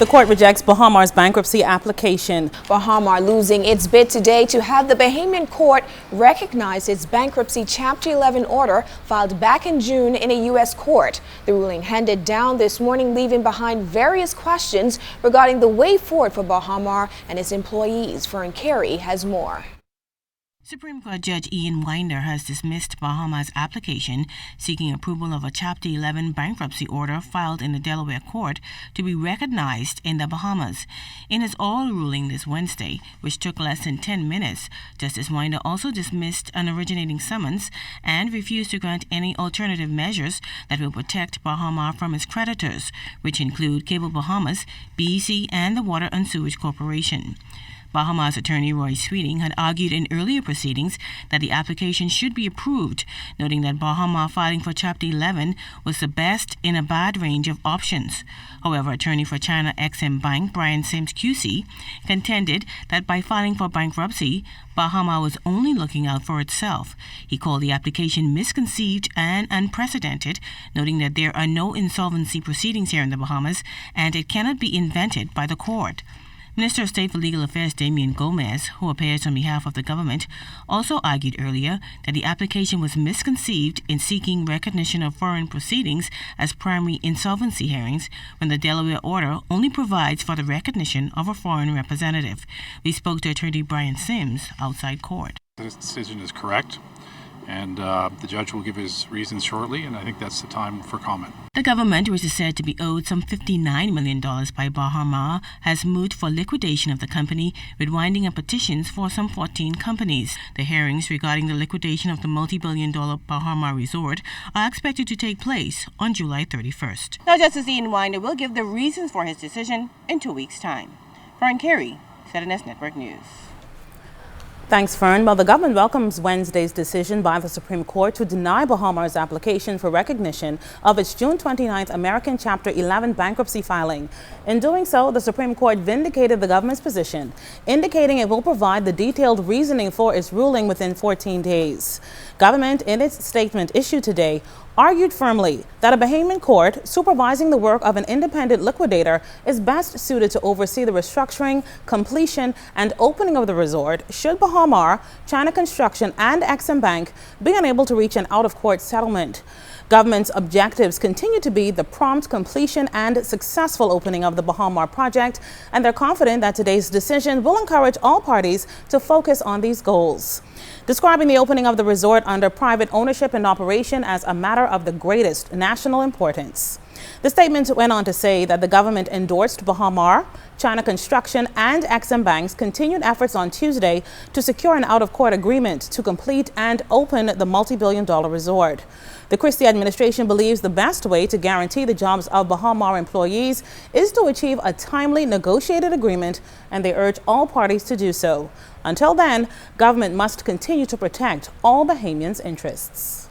The court rejects Bahamar's bankruptcy application. Bahamar losing its bid today to have the Bahamian court recognize its bankruptcy Chapter 11 order filed back in June in a U.S. court. The ruling handed down this morning, leaving behind various questions regarding the way forward for Bahamar and its employees. Fern Carey has more. Supreme Court Judge Ian Winder has dismissed Bahamar's application seeking approval of a Chapter 11 bankruptcy order filed in the Delaware court to be recognized in the Bahamas. In his oral ruling this Wednesday, which took less than 10 minutes, Justice Winder also dismissed an originating summons and refused to grant any alternative measures that will protect Bahamar from its creditors, which include Cable Bahamas, BEC, and the Water and Sewage Corporation. Bahamar's attorney Roy Sweeting had argued in earlier proceedings that the application should be approved, noting that Bahamar filing for Chapter 11 was the best in a bad range of options. However, attorney for China Exim Bank Brian Sims QC contended that by filing for bankruptcy, Bahamar was only looking out for itself. He called the application misconceived and unprecedented, noting that there are no insolvency proceedings here in the Bahamas and it cannot be invented by the court. Minister of State for Legal Affairs Damian Gomez, who appears on behalf of the government, also argued earlier that the application was misconceived in seeking recognition of foreign proceedings as primary insolvency hearings when the Delaware order only provides for the recognition of a foreign representative. We spoke to attorney Brian Sims outside court. This decision is correct, and the judge will give his reasons shortly, and I think that's the time for comment. The government, which is said to be owed some $59 million by Bahamar, has moved for liquidation of the company, with winding up petitions for some 14 companies. The hearings regarding the liquidation of the multi-billion-dollar Bahamar resort are expected to take place on July 31st. Now, Justice Ian Winder will give the reasons for his decision in 2 weeks' time. Fern Carey, ZNS Network News. Thanks, Fern. Well, the government welcomes Wednesday's decision by the Supreme Court to deny Bahamar's application for recognition of its June 29th American Chapter 11 bankruptcy filing. In doing so, the Supreme Court vindicated the government's position, indicating it will provide the detailed reasoning for its ruling within 14 days. Government, in its statement issued today, argued firmly that a Bahamian court supervising the work of an independent liquidator is best suited to oversee the restructuring, completion, and opening of the resort should Bahamar, China Construction, and Exim Bank be unable to reach an out-of-court settlement. Government's objectives continue to be the prompt completion and successful opening of the Bahamar project, and they're confident that today's decision will encourage all parties to focus on these goals. Describing the opening of the resort under private ownership and operation as a matter of the greatest national importance. The statement went on to say that the government endorsed Bahamar, China Construction, and Exim Bank's continued efforts on Tuesday to secure an out-of-court agreement to complete and open the multi-billion-dollar resort. The Christie administration believes the best way to guarantee the jobs of Bahamar employees is to achieve a timely negotiated agreement, and they urge all parties to do so. Until then, government must continue to protect all Bahamians' interests.